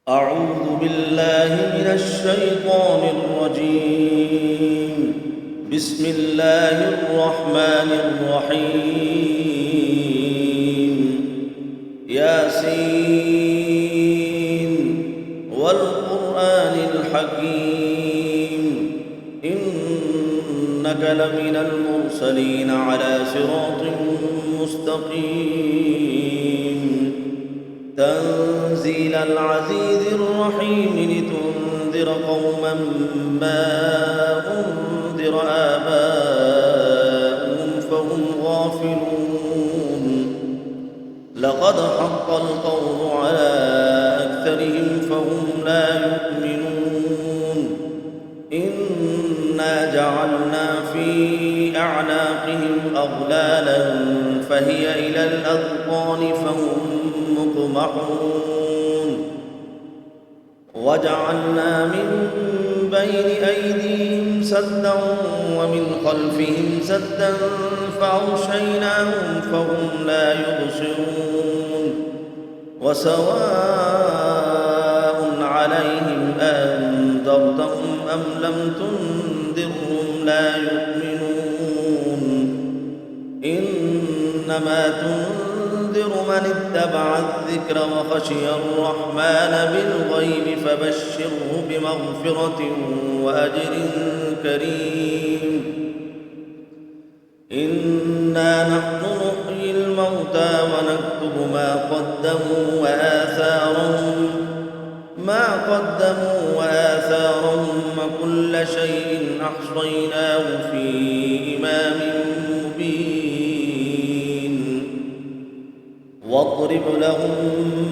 أعوذ بالله من الشيطان الرجيم. بسم الله الرحمن الرحيم. ياسين والقرآن الحكيم إنك لمن المرسلين على صراط مستقيم تنزيل العزيز الرحيم لتنذر قوما ما أنذر آباؤهم فهم غافلون لقد حق القول على أكثرهم فهم لا يؤمنون إنا جعلنا في أعناقهم أغلالا فهي إلى الأذقان فهم مقمحون وجعلنا من بين أيديهم سدا ومن خلفهم سدا فأغشيناهم فهم لا يبصرون وسواء عليهم أنذرتهم أم لم تنذرهم لا يؤمنون إنما تنذر من اتبع الذكر وخشي الرحمن بالغيب فبشره بمغفرة وأجر كريم إنا نحن نحيي الموتى ونكتب ما قدموا وآثارهم وكل شيء أحصيناه في إمام مبين واضرب لهم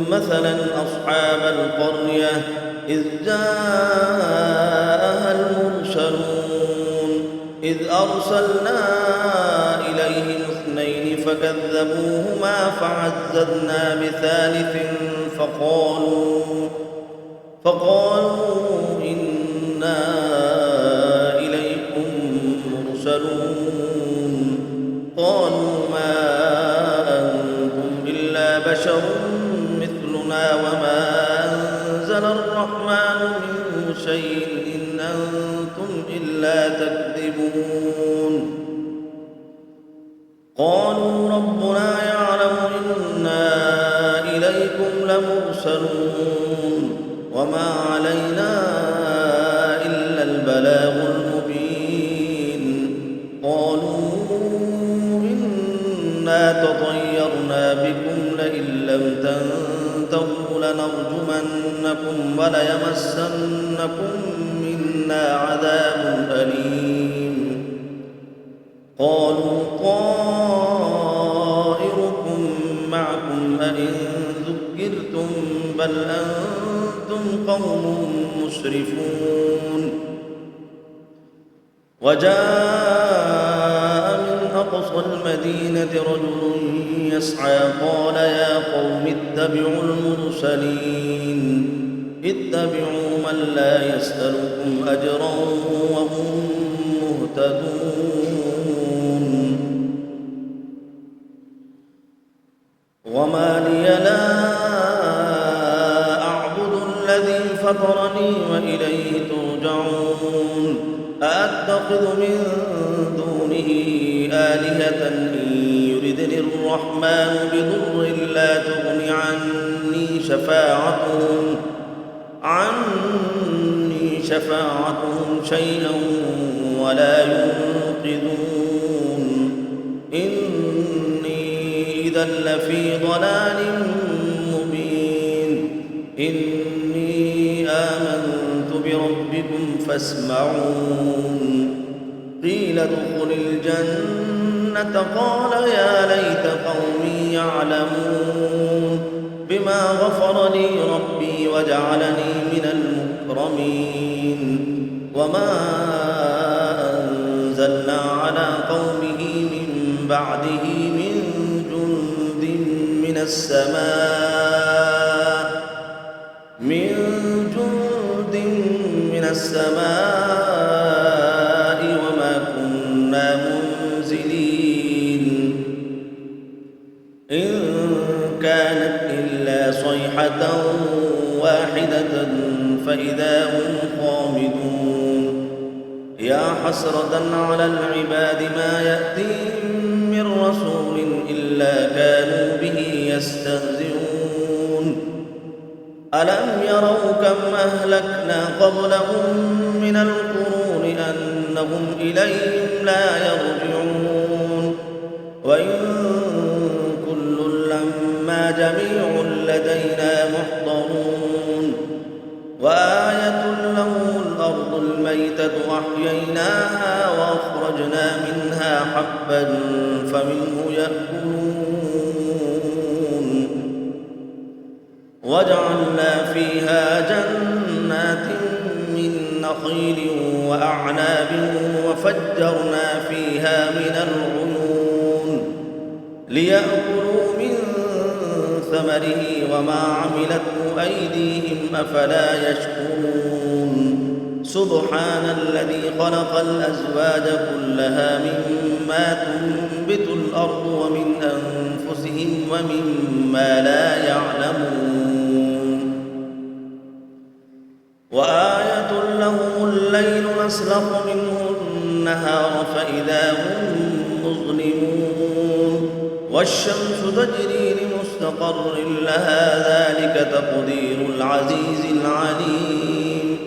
مثلا أصحاب القرية إذ جاءها المرسلون إذ أرسلنا إليهم اثنين فكذبوهما فعززنا بثالث فقالوا إنا إليكم مرسلون قالوا ما أنتم إلا بشر مثلنا وما أنزل الرحمن من شيء إن أنتم إلا تكذبون قالوا ربنا يعلم إنا إليكم لمرسلون وما علينا إلا البلاغ المبين قالوا إنا تطيرنا بكم لئن لم تنتهوا لنرجمنكم وليمسنكم منا عذاب أليم قالوا طائركم معكم أئن ذكرتم بل أنتم قوم مسرفون وجاء من أقصى المدينة رجل يسعى قال يا قوم اتبعوا المرسلين اتبعوا من لا يسألكم أجرا وهم مهتدون وما لي لا أعبد الذي فطرني وإليه ترجعون أأتخذ من دونه آلهة إن يردني الرحمن بضر لا تغن عني شفاعتهم شيئا ولا ينقذون إني إذا لفي ضلال مبين إني آمنت بربكم فاسمعون قيل ادخل الجنة قال يا ليت قومي يعلمون بما غفر لي ربي وجعلني من المكرمين وما أنزلنا على قومه من بعده من جند من السماء وما كنا منزلين إن كانت إلا صيحة واحدة فإذا هم خامدون يا حسرة على العباد ما يأتيهم من رسول إلا كانوا به يستهزئون ألم يروا كم أهلكنا قبلهم من القرون أنهم إليهم لا يرجعون وإن كل لما جميع لدينا محضرون وآية لهم الأرض الميتة أحييناها وأخرجنا منها حبا فمنه يأكلون وجعلنا فيها جنات من نخيل وأعناب وفجرنا فيها من العيون ليأكلوا من ثمره وما عملته أيديهم أفلا يشكرون سبحان الذي خلق الأزواج كلها مما تنبت الأرض ومن أنفسهم ومما لا يعلمون وآية لهم الليل نسلخ منه النهار فإذا هم مظلمون والشمس تجري لمستقر لها ذلك تقدير العزيز العليم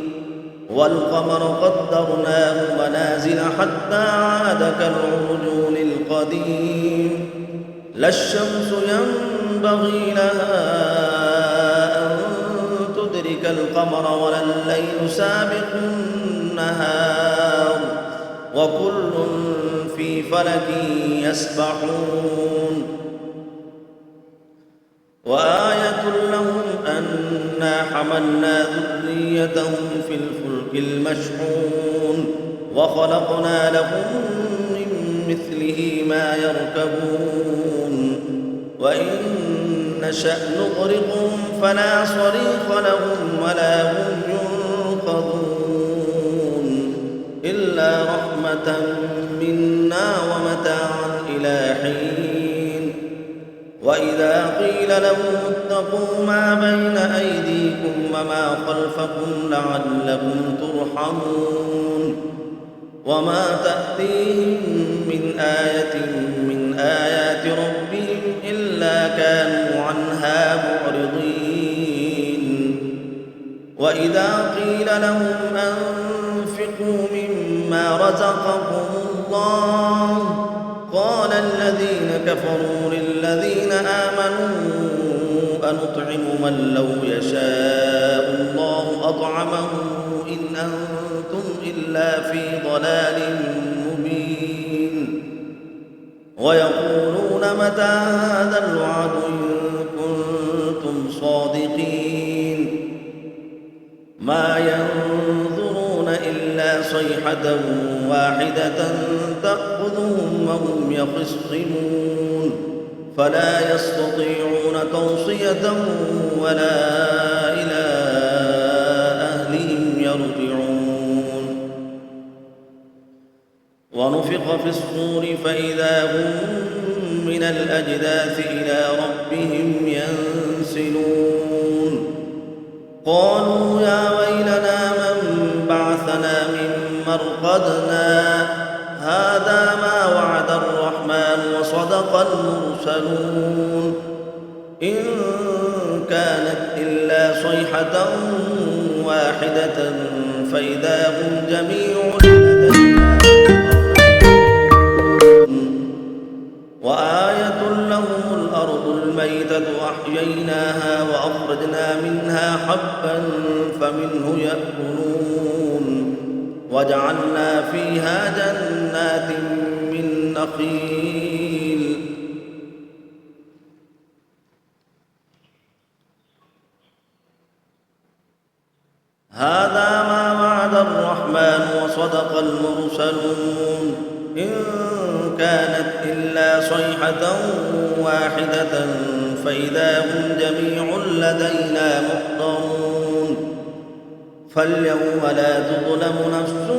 والقمر قدرناه منازل حتى عاد كالعرجون القديم لا الشمس ينبغي لها أن تدرك القمر ولا الليل سابق النهار وكل في فلك يسبحون وآية لهم أنا حملنا ذريتهم في الفلك المشحون وخلقنا لهم من مثله ما يركبون وإن نشأ نغرقهم فلا صريخ لهم ولا هم ينقذون إلا رحمة منا ومتاعا إلى حين وإذا قيل لهم اتقوا ما بين أيديكم وما خلفكم لعلكم ترحمون وما تأتيهم من آية من آيات ربهم إلا كانوا عنها معرضين وإذا قيل لهم أنفقوا مما رزقكم الله قال الذين كفروا للذين آمنوا أنطعم من لو يشاء الله أطعمه إن أنتم إلا في ضلال مبين ويقولون متى هذا الوعد إن كنتم صادقين ما ينظرون إلا صيحة واحدة تأخذهم وهم يخصمون فلا يستطيعون توصية ولا إلى أهلهم يرجعون ونفخ في الصور فإذا هم من الأجداث إلى ربهم ينسلون قالوا يا ويلنا من بعثنا من مرقدنا هذا ما وعد الرحمن وصدق المرسلون إن كانت إلا صيحة واحدة فإذا هم جميع لدينا وآية لهم الأرض الميتة أحييناها وأخرجنا منها حبا فمنه يأكلون وجعلنا فيها جنات من نخيل هذا ما وعد الرحمن وصدق المرسلون إن كانت إلا صيحة واحدة فإذا هم جميع لدينا محضرون فاليوم لا تظلم نفس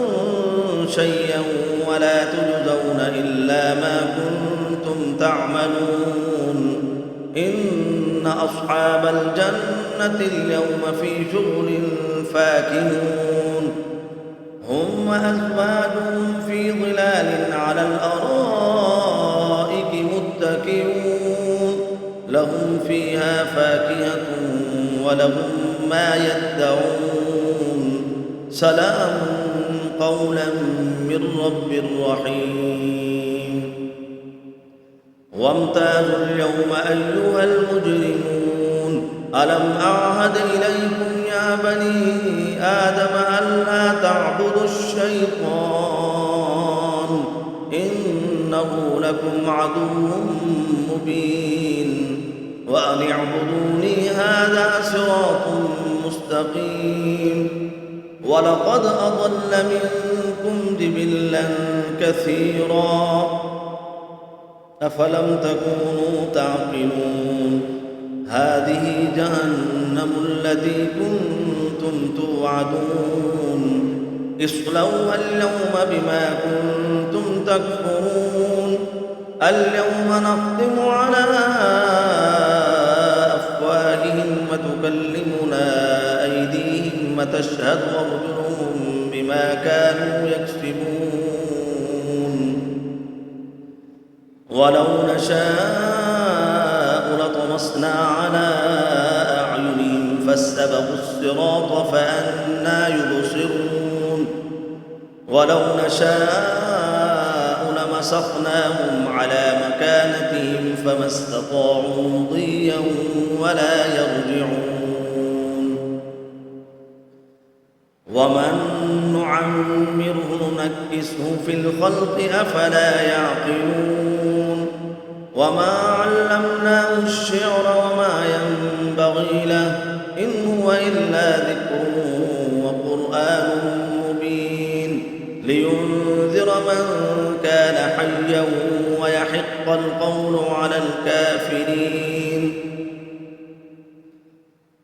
شيئا ولا تجزون إلا ما كنتم تعملون إن أصحاب الجنة الجنة اليوم في شغل فاكهون هم وأزواجهم في ظلال على الأرائك متكئون لهم فيها فاكهة ولهم ما يدعون سلام قولا من رب رحيم وامتازوا اليوم أيها المجرمون ألم أعهد إليكم يا بني آدم ألا تعبدوا الشيطان إنه لكم عدو مبين وأن اعبدوني هذا صراط مستقيم ولقد أضل منكم جبلا كثيرا أفلم تكونوا تعقلون هذه جهنم التي كنتم توعدون اصلوها اليوم بما كنتم تكفرون اليوم نختم على أفواههم وتكلمنا أيديهم وتشهد أرجلهم بما كانوا يكسبون ولو نشاء لطمسنا على أعينهم فاستبقوا الصراط فأنى يبصرون ولو نشاء لمسخناهم على مكانتهم فما استطاعوا مضيا ولا يرجعون ومن نعمره نكسه في الخلق أفلا يعقلون وما علمناه الشعر وما ينبغي له إن هو إلا ذكر وقرآن مبين لينذر من كان حيا ويحق القول على الكافرين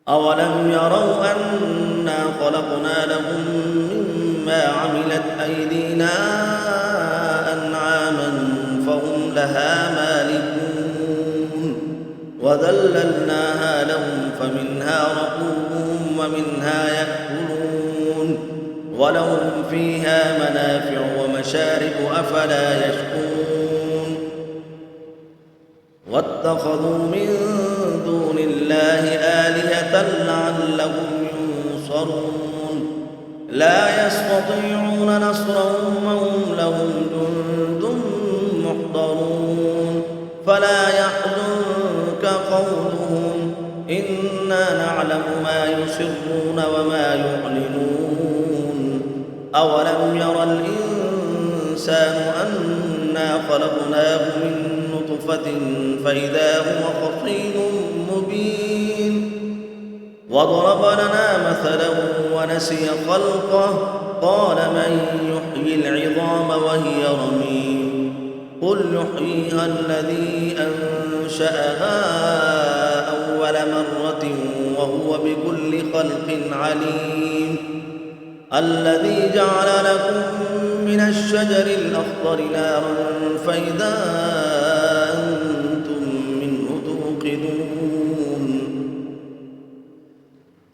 أولم يروا أنا خلقنا لهم مما عملت أيدينا أنعاما فهم لها مالكون وذللناها لهم فمنها ركوبهم ومنها يأكلون ولهم فيها منافع ومشارب أفلا يشكرون واتخذوا من دون الله آلهة لعلهم ينصرون لا يستطيعون نصرهم وهم لهم جند محضرون فلا يحزنك قولهم إنا نعلم ما يسرون وما يعلنون أولم ير الإنسان أنا خلقناه من نطفة فإذا هو خصيم مبين وضرب لنا مثلا ونسي خلقه قال من يحيي العظام وهي رميم قل يحييها الذي أنشأها أول مرة وهو بكل خلق عليم الذي جعل لكم من الشجر الأخضر نارا فإذا أنتم منه توقدون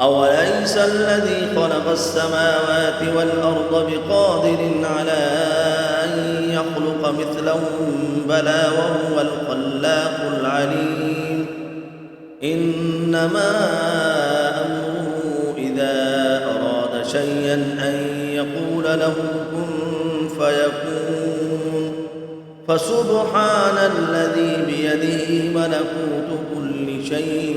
أوليس الذي خلق السماوات والأرض بقادر على أن يخلق مثلهم بلى وهو الخلاق العليم إنما أمره إذا أراد شيئا أن يقول له كن فيكون فسبحان الذي بيده ملكوت كل شيء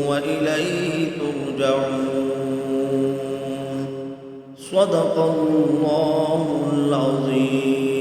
وإليه ترجعون صدق الله العظيم.